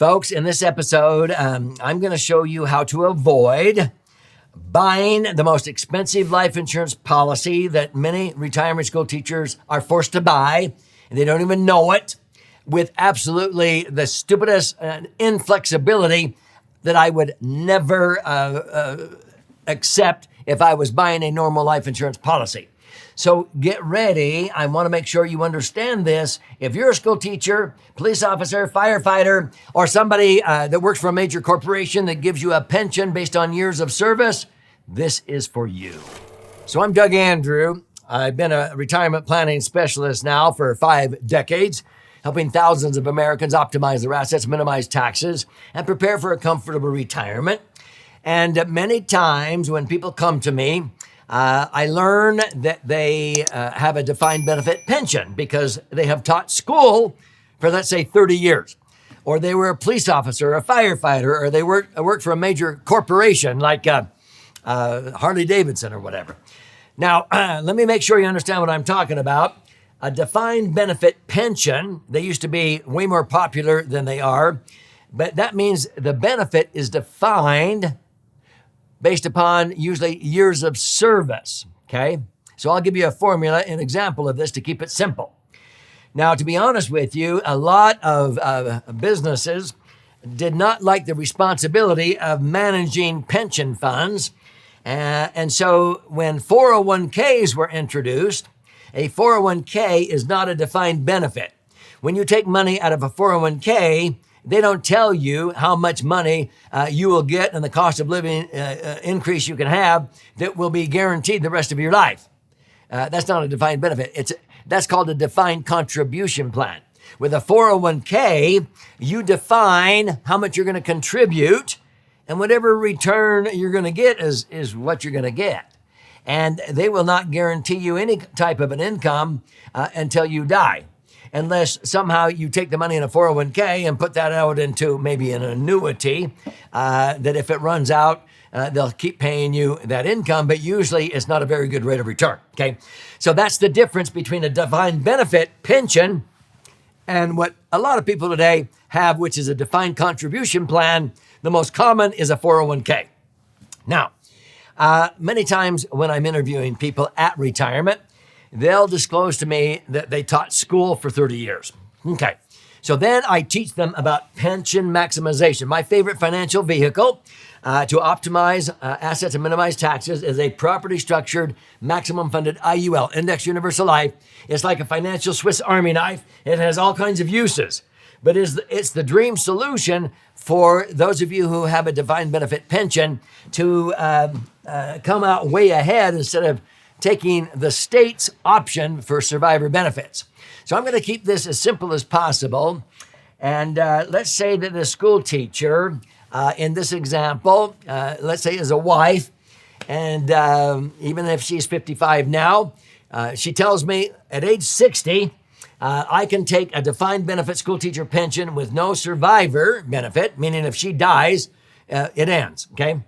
Folks, in this episode, I'm going to show you how to avoid buying the most expensive life insurance policy that many retirement school teachers are forced to buy, and they don't even know it, with absolutely the stupidest inflexibility that I would never accept if I was buying a normal life insurance policy. So get ready. I want to make sure you understand this. If you're a school teacher, police officer, firefighter, or somebody that works for a major corporation that gives you a pension based on years of service, this is for you. So I'm Doug Andrew. I've been a retirement planning specialist now for 5 decades, helping thousands of Americans optimize their assets, minimize taxes, and prepare for a comfortable retirement. And many times when people come to me, I learn that they have a defined benefit pension because they have taught school for, let's say, 30 years. Or they were a police officer, or a firefighter, or they worked for a major corporation like Harley Davidson or whatever. Now, let me make sure you understand what I'm talking about. A defined benefit pension, they used to be way more popular than they are, but that means the benefit is defined based upon usually years of service, okay? So I'll give you a formula, an example of this to keep it simple. Now, to be honest with you, a lot of businesses did not like the responsibility of managing pension funds. And so when 401ks were introduced, a 401k is not a defined benefit. When you take money out of a 401k, they don't tell you how much money you will get and the cost of living increase you can have that will be guaranteed the rest of your life. That's not a defined benefit. That's called a defined contribution plan. With a 401k, you define how much you're going to contribute, and whatever return you're going to get is what you're going to get. And they will not guarantee you any type of an income until you die, unless somehow you take the money in a 401k and put that out into maybe an annuity, that if it runs out, they'll keep paying you that income, but usually it's not a very good rate of return, okay? So that's the difference between a defined benefit pension and what a lot of people today have, which is a defined contribution plan. The most common is a 401k. Now, many times when I'm interviewing people at retirement, they'll disclose to me that they taught school for 30 years. Okay. So then I teach them about pension maximization. My favorite financial vehicle to optimize assets and minimize taxes is a properly structured, maximum funded IUL, Index Universal Life. It's like a financial Swiss Army knife. It has all kinds of uses, but it's the dream solution for those of you who have a defined benefit pension to come out way ahead instead of taking the state's option for survivor benefits. So I'm going to keep this as simple as possible. And let's say that the school teacher in this example, let's say is a wife, and even if she's 55 now, she tells me at age 60, I can take a defined benefit school teacher pension with no survivor benefit, meaning if she dies, it ends, okay?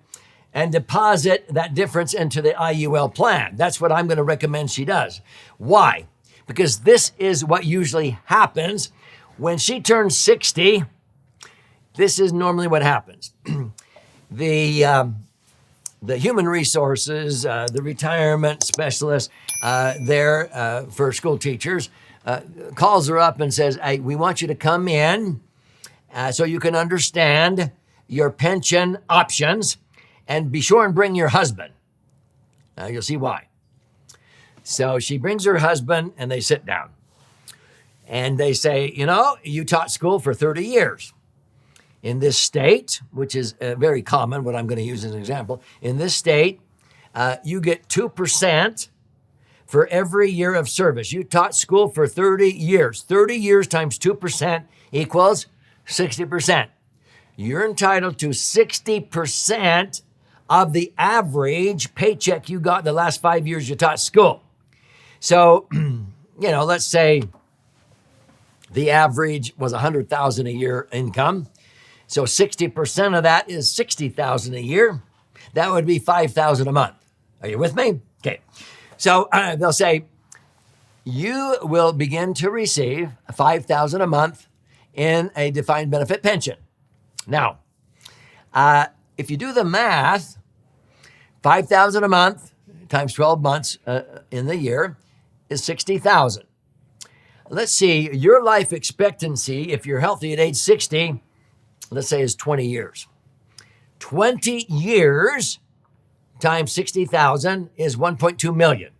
And deposit that difference into the IUL plan. That's what I'm going to recommend she does. Why? Because this is what usually happens. When she turns 60, this is normally what happens. The human resources, the retirement specialist there for school teachers calls her up and says, hey, we want you to come in so you can understand your pension options. And be sure and bring your husband. Now you'll see why. So she brings her husband and they sit down. And they say, you taught school for 30 years. In this state, which is very common, what I'm going to use as an example, in this state, you get 2% for every year of service. You taught school for 30 years. 30 years times 2% equals 60%. You're entitled to 60% of the average paycheck you got the last 5 years you taught school. So, let's say the average was $100,000 a year income. So 60% of that is $60,000 a year. That would be $5,000 a month. Are you with me? Okay. So they'll say, you will begin to receive $5,000 a month in a defined benefit pension. Now, if you do the math, $5,000 a month times 12 months in the year is $60,000. Let's see, your life expectancy, if you're healthy at age 60, let's say is 20 years. 20 years times 60,000 is 1.2 million.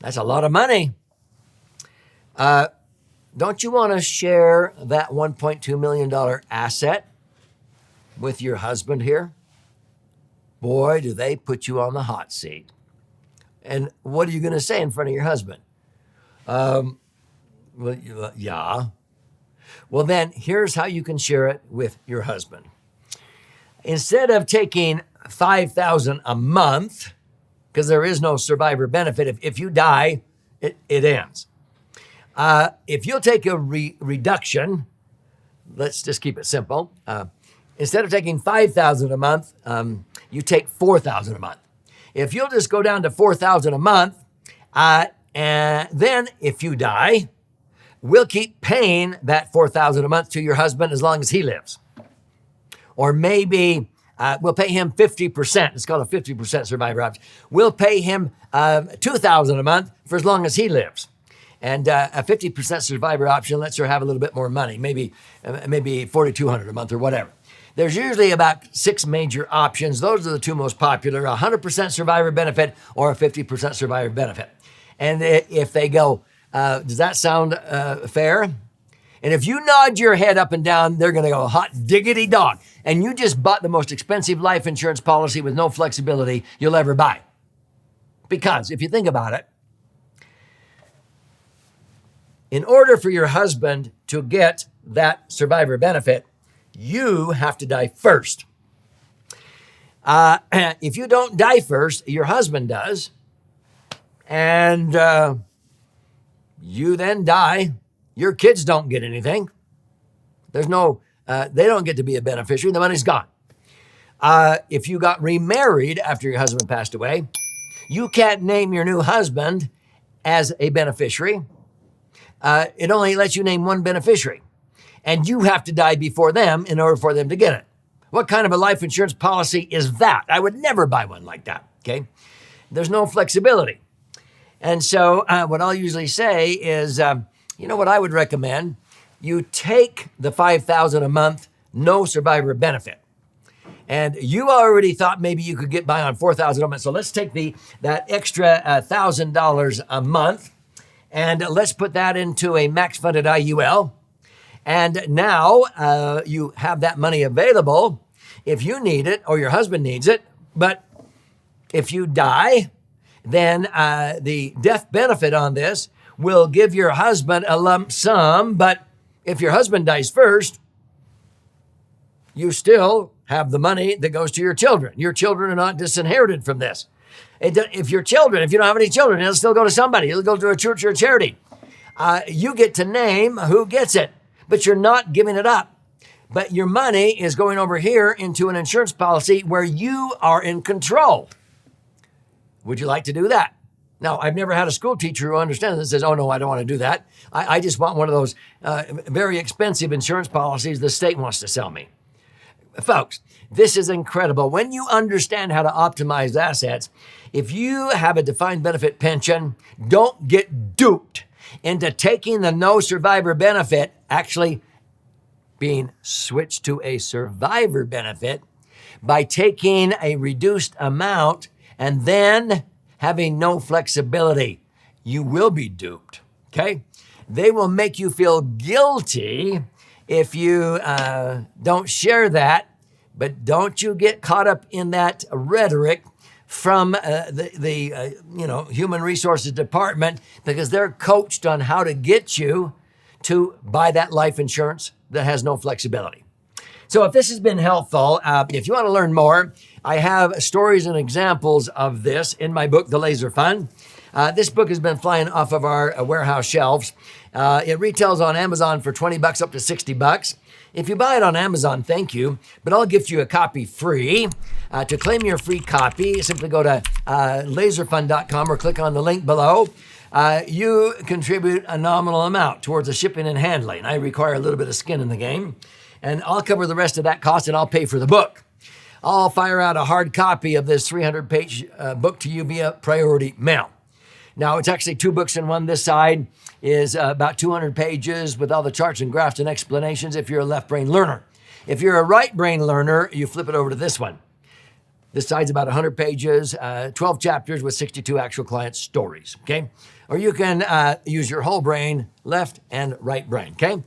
That's a lot of money. Don't you want to share that $1.2 million asset with your husband here? Boy, do they put you on the hot seat. And what are you going to say in front of your husband? Well, yeah. Well, then here's how you can share it with your husband. Instead of taking $5,000 a month, because there is no survivor benefit, if you die, it ends. If you'll take a reduction, let's just keep it simple. Instead of taking $5,000 a month, you take $4,000 a month. If you'll just go down to $4,000 a month, and then if you die, we'll keep paying that $4,000 a month to your husband as long as he lives. Or maybe we'll pay him 50%. It's called a 50% survivor option. We'll pay him $2,000 a month for as long as he lives. And a 50% survivor option lets her have a little bit more money, maybe $4,200 a month or whatever. There's usually about 6 major options. Those are the 2 most popular: 100% survivor benefit or a 50% survivor benefit. And if they go, does that sound fair? And if you nod your head up and down, they're going to go, hot diggity dog. And you just bought the most expensive life insurance policy with no flexibility you'll ever buy. Because if you think about it, in order for your husband to get that survivor benefit, you have to die first. If you don't die first, your husband does, and you then die, your kids don't get anything. There's no, they don't get to be a beneficiary. The money's gone. If you got remarried after your husband passed away, you can't name your new husband as a beneficiary. It only lets you name one beneficiary. And you have to die before them in order for them to get it. What kind of a life insurance policy is that? I would never buy one like that, okay? There's no flexibility. And so what I'll usually say is, what I would recommend? You take the $5,000 a month, no survivor benefit. And you already thought maybe you could get by on $4,000 a month. So let's take that extra $1,000 a month, and let's put that into a max funded IUL. And now you have that money available if you need it or your husband needs it. But if you die, then the death benefit on this will give your husband a lump sum. But if your husband dies first, you still have the money that goes to your children. Your children are not disinherited from this. If you don't have any children, it'll still go to somebody. It'll go to a church or a charity. You get to name who gets it, but you're not giving it up. But your money is going over here into an insurance policy where you are in control. Would you like to do that? Now, I've never had a school teacher who understands and says, oh, no, I don't want to do that. I just want one of those very expensive insurance policies the state wants to sell me. Folks, this is incredible. When you understand how to optimize assets, if you have a defined benefit pension, don't get duped into taking the no survivor benefit, actually being switched to a survivor benefit by taking a reduced amount and then having no flexibility. You will be duped, okay? They will make you feel guilty if you don't share that, but don't you get caught up in that rhetoric from the human resources department, because they're coached on how to get you to buy that life insurance that has no flexibility. So if this has been helpful, if you want to learn more, I have stories and examples of this in my book, The Laser Fund. This book has been flying off of our warehouse shelves. It retails on Amazon for $20 up to $60. If you buy it on Amazon, thank you, but I'll gift you a copy free. To claim your free copy, simply go to laserfund.com or click on the link below. You contribute a nominal amount towards the shipping and handling. I require a little bit of skin in the game. and I'll cover the rest of that cost and I'll pay for the book. I'll fire out a hard copy of this 300-page book to you via priority mail. Now, it's actually 2 books in one. This side is about 200 pages with all the charts and graphs and explanations if you're a left brain learner. If you're a right brain learner, you flip it over to this one. This side's about 100 pages, 12 chapters with 62 actual client stories, okay? Or you can use your whole brain, left and right brain, okay?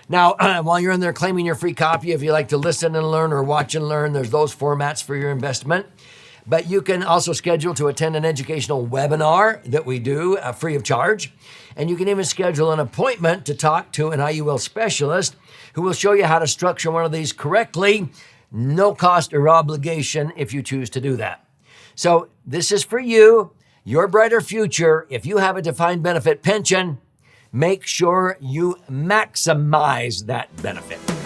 Now, while you're in there claiming your free copy, if you like to listen and learn or watch and learn, there's those formats for your investment. But you can also schedule to attend an educational webinar that we do free of charge. And you can even schedule an appointment to talk to an IUL specialist who will show you how to structure one of these correctly, no cost or obligation if you choose to do that. So this is for you, your brighter future. If you have a defined benefit pension, make sure you maximize that benefit.